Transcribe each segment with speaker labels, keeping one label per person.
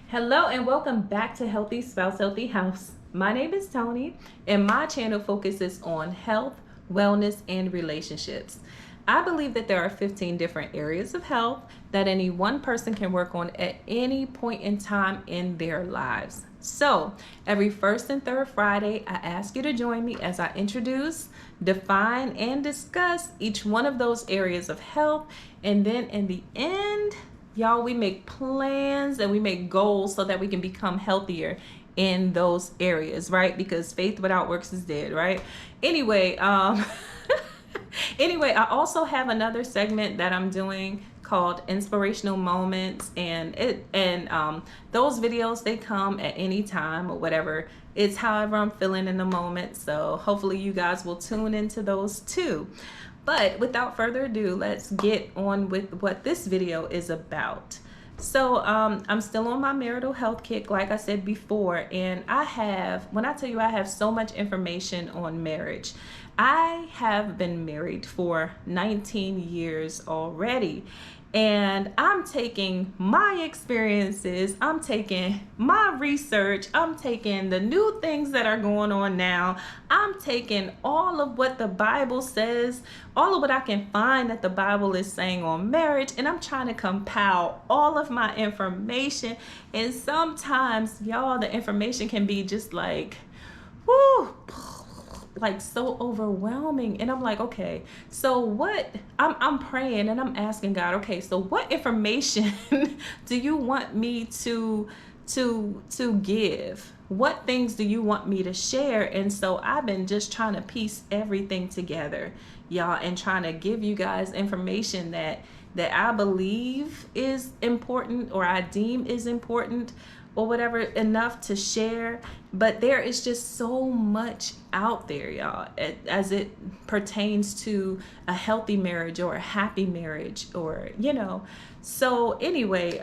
Speaker 1: Hello and welcome back to Healthy Spouse, Healthy House. My name is Tony and my channel focuses on health, wellness, and relationships. I believe that there are 15 different areas of health that any one person can work on at any point in time in their lives. So every first and third Friday, I ask you to join me as I introduce, define, and discuss each one of those areas of health. And then in the end, y'all, we make plans and we make goals so that we can become healthier in those areas, right? Because faith without works is dead, right? Anyway, anyway, I also have another segment that I'm doing called Inspirational Moments, and those videos, they come at any time or whatever. It's however I'm feeling in the moment. So hopefully you guys will tune into those too. But without further ado, let's get on with what this video is about. So I'm still on my marital health kick, like I said before, and when I tell you I have so much information on marriage. I have been married for 19 years already, and I'm taking my experiences, I'm taking my research, I'm taking the new things that are going on now, I'm taking all of what the Bible says, all of what I can find that the Bible is saying on marriage, and I'm trying to compile all of my information. And sometimes, y'all, the information can be just like, whoo, like so overwhelming. And I'm like, okay, so what, I'm praying and I'm asking God, okay, so what information do you want me to give? What things do you want me to share? And so I've been just trying to piece everything together, y'all, and trying to give you guys information that I believe is important, or I deem is important, or whatever, enough to share. But there is just so much out there, y'all, as it pertains to a healthy marriage or a happy marriage, or so anyway,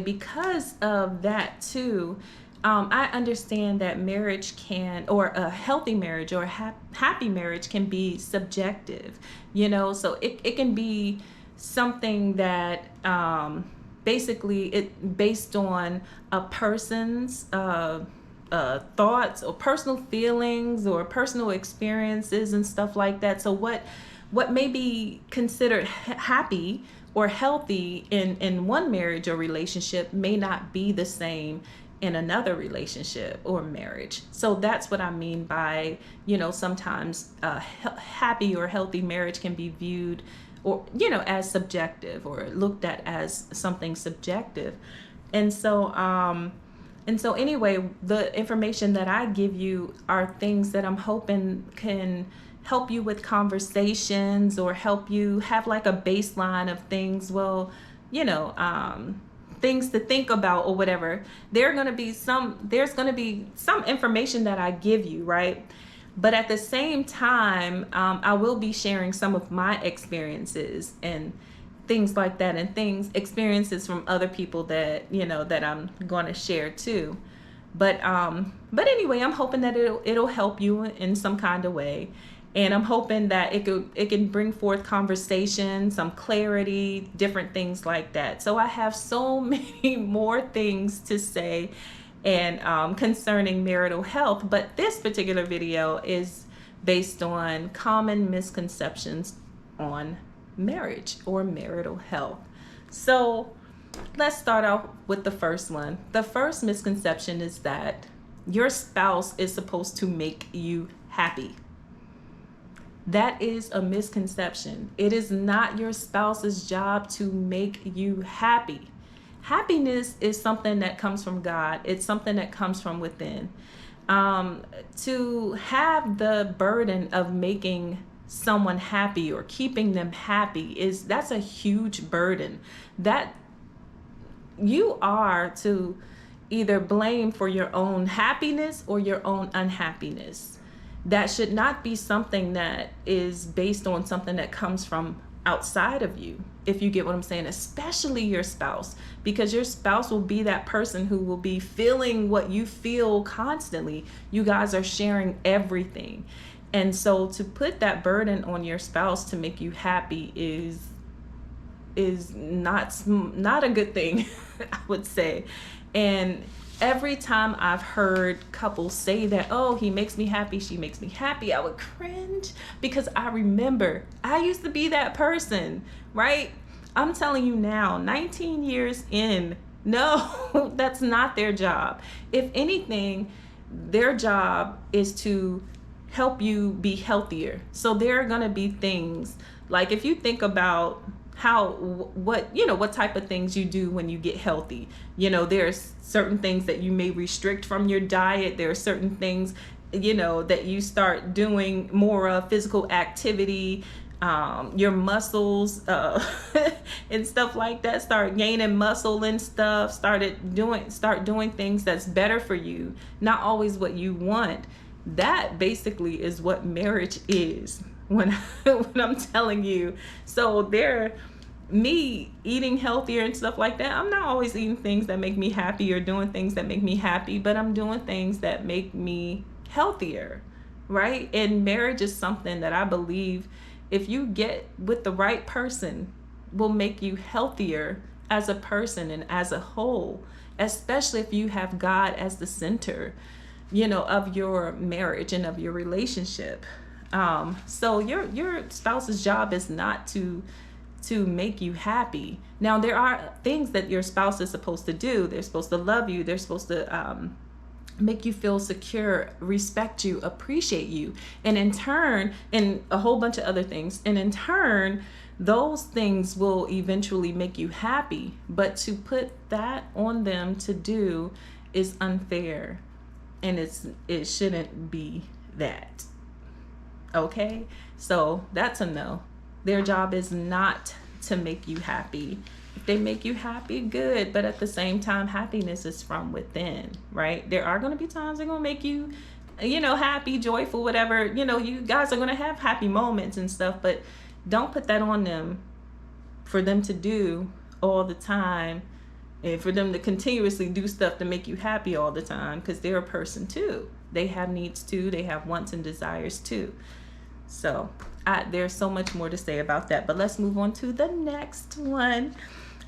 Speaker 1: because of that too, I understand that marriage or a healthy marriage or a happy marriage can be subjective, so it can be something that basically it based on a person's thoughts or personal feelings or personal experiences and stuff like that. So what may be considered happy or healthy in one marriage or relationship may not be the same in another relationship or marriage. So that's what I mean by, sometimes happy or healthy marriage can be viewed or as subjective, or looked at as something subjective. And so anyway, the information that I give you are things that I'm hoping can help you with conversations, or help you have like a baseline of things, things to think about or whatever. There's going to be some information that I give you, right? But at the same time, I will be sharing some of my experiences and things like that, and experiences from other people that that I'm going to share too. But anyway, I'm hoping that it'll help you in some kind of way, and I'm hoping that it can bring forth conversation, some clarity, different things like that. So I have so many more things to say and concerning marital health, but this particular video is based on common misconceptions on marriage or marital health. So let's start off with the first one. The first misconception is that your spouse is supposed to make you happy. That is a misconception. It is not your spouse's job to make you happy. Happiness is something that comes from God. It's something that comes from within. To have the burden of making someone happy or keeping them happy that's a huge burden that you are to either blame for your own happiness or your own unhappiness. That should not be something that is based on something that comes from outside of you, if you get what I'm saying, especially your spouse, because your spouse will be that person who will be feeling what you feel constantly. You guys are sharing everything. And so to put that burden on your spouse to make you happy is not a good thing, I would say. And every time I've heard couples say that, oh, he makes me happy, she makes me happy, I would cringe, because I remember I used to be that person, right? I'm telling you now, 19 years in, no, that's not their job. If anything, their job is to help you be healthier. So there are going to be things like, if you think about what type of things you do when you get healthy, there's certain things that you may restrict from your diet. There are certain things, that you start doing more of physical activity, your muscles and stuff like that, start gaining muscle and stuff, start doing things that's better for you, not always what you want. That basically is what marriage is, when I'm telling you. So me eating healthier and stuff like that, I'm not always eating things that make me happy or doing things that make me happy, but I'm doing things that make me healthier, right? And marriage is something that I believe, if you get with the right person, will make you healthier as a person and as a whole, especially if you have God as the center, of your marriage and of your relationship. So your spouse's job is not to make you happy. Now, there are things that your spouse is supposed to do. They're supposed to love you. They're supposed to make you feel secure, respect you, appreciate you, and in turn, and a whole bunch of other things. And in turn, those things will eventually make you happy. But to put that on them to do is unfair, and it shouldn't be that. Okay? So that's a no. Their job is not to make you happy. If they make you happy, good. But at the same time, happiness is from within, right? There are going to be times they're going to make you, happy, joyful, whatever. You guys are going to have happy moments and stuff, but don't put that on them for them to do all the time, and for them to continuously do stuff to make you happy all the time, because they're a person too. They have needs too. They have wants and desires too. So there's so much more to say about that, but let's move on to the next one.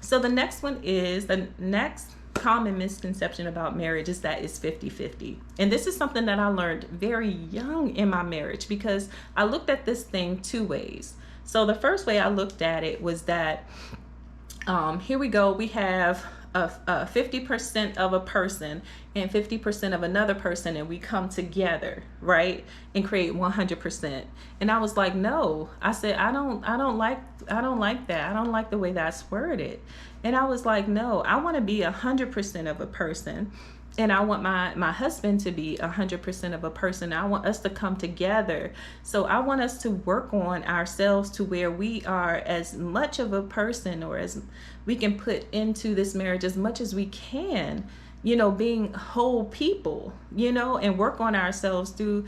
Speaker 1: So the next one is, the next common misconception about marriage is that it's 50-50. And this is something that I learned very young in my marriage, because I looked at this thing two ways. So the first way I looked at it was that, here we go, we have a 50% of a person and 50% of another person, and we come together, right, and create 100%. And I was like, no, I said, I don't like that. I don't like the way that's worded. And I was like, no, I want to be 100% of a person, and I want my husband to be 100% of a person. I want us to come together. So I want us to work on ourselves to where we are as much of a person, or as we can put into this marriage as much as we can, being whole people, and work on ourselves through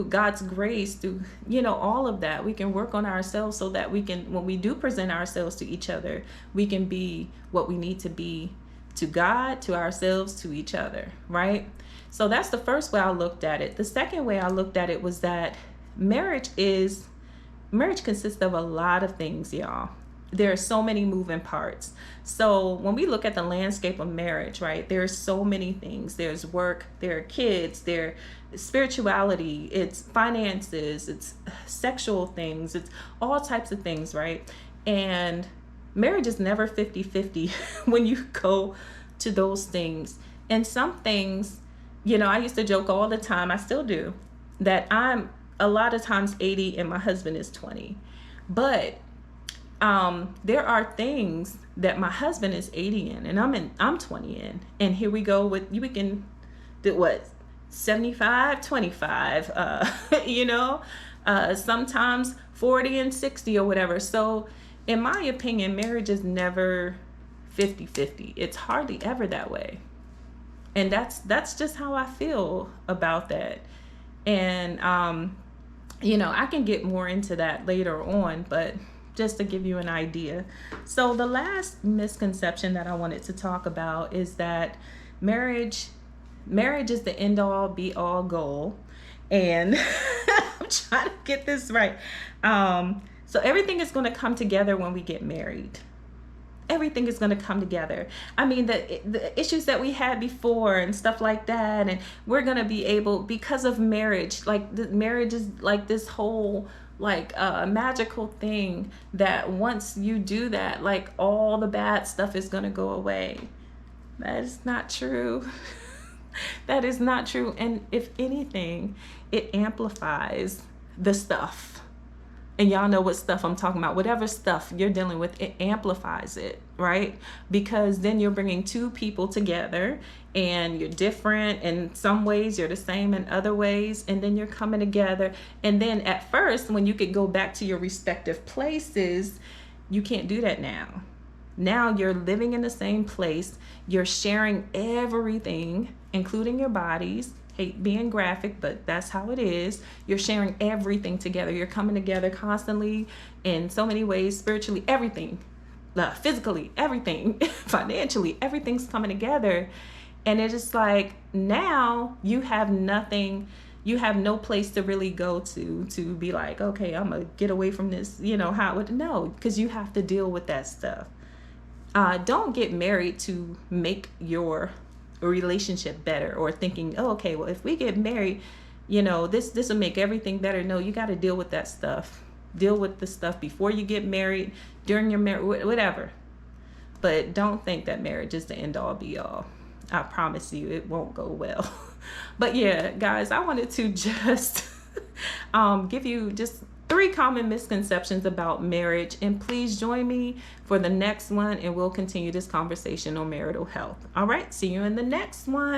Speaker 1: God's grace, through, all of that. We can work on ourselves so that we can, when we do present ourselves to each other, we can be what we need to be to God, to ourselves, to each other, right? So that's the first way I looked at it. The second way I looked at it was that marriage consists of a lot of things, y'all. There are so many moving parts. So when we look at the landscape of marriage, right, there's so many things. There's work, there are kids, there's spirituality, it's finances, it's sexual things, it's all types of things, right? And marriage is never 50-50 when you go to those things. And some things, I used to joke all the time, I still do, that I'm a lot of times 80 and my husband is 20. But there are things that my husband is 80 in and I'm 20 in. And here we go with, we can do what, 75, 25, sometimes 40 and 60 or whatever. So in my opinion, marriage is never 50-50. It's hardly ever that way. And that's just how I feel about that. And, I can get more into that later on, but just to give you an idea. So the last misconception that I wanted to talk about is that marriage is the end all be all goal. And I'm trying to get this right. So everything is going to come together when we get married. everything is going to come together. I mean, the issues that we had before and stuff like that, and we're going to be able, because of marriage, like marriage is like this whole like magical thing that once you do that, like all the bad stuff is going to go away. That is not true. That is not true. And if anything, it amplifies the stuff. And y'all know what stuff I'm talking about. Whatever stuff you're dealing with, it amplifies it, right? Because then you're bringing two people together and you're different in some ways, you're the same in other ways, and then you're coming together. And then at first, when you could go back to your respective places, you can't do that now. Now you're living in the same place. You're sharing everything, including your bodies. Hate being graphic, but that's how it is. You're sharing everything together. You're coming together constantly in so many ways, spiritually, everything, physically, everything, financially, everything's coming together. And it's just like, now you have nothing, you have no place to really go to be like, okay, I'm gonna get away from this, you know, how would no, because you have to deal with that stuff. Don't get married to make your relationship better, or thinking, oh, okay, well, if we get married, you know, this will make everything better. No, you got to deal with that stuff. Deal with the stuff before you get married, during your marriage, whatever. But don't think that marriage is the end all be all. I promise you it won't go well. But yeah, guys, I wanted to just give you just 3 common misconceptions about marriage, and please join me for the next one, and we'll continue this conversation on marital health. All right, see you in the next one.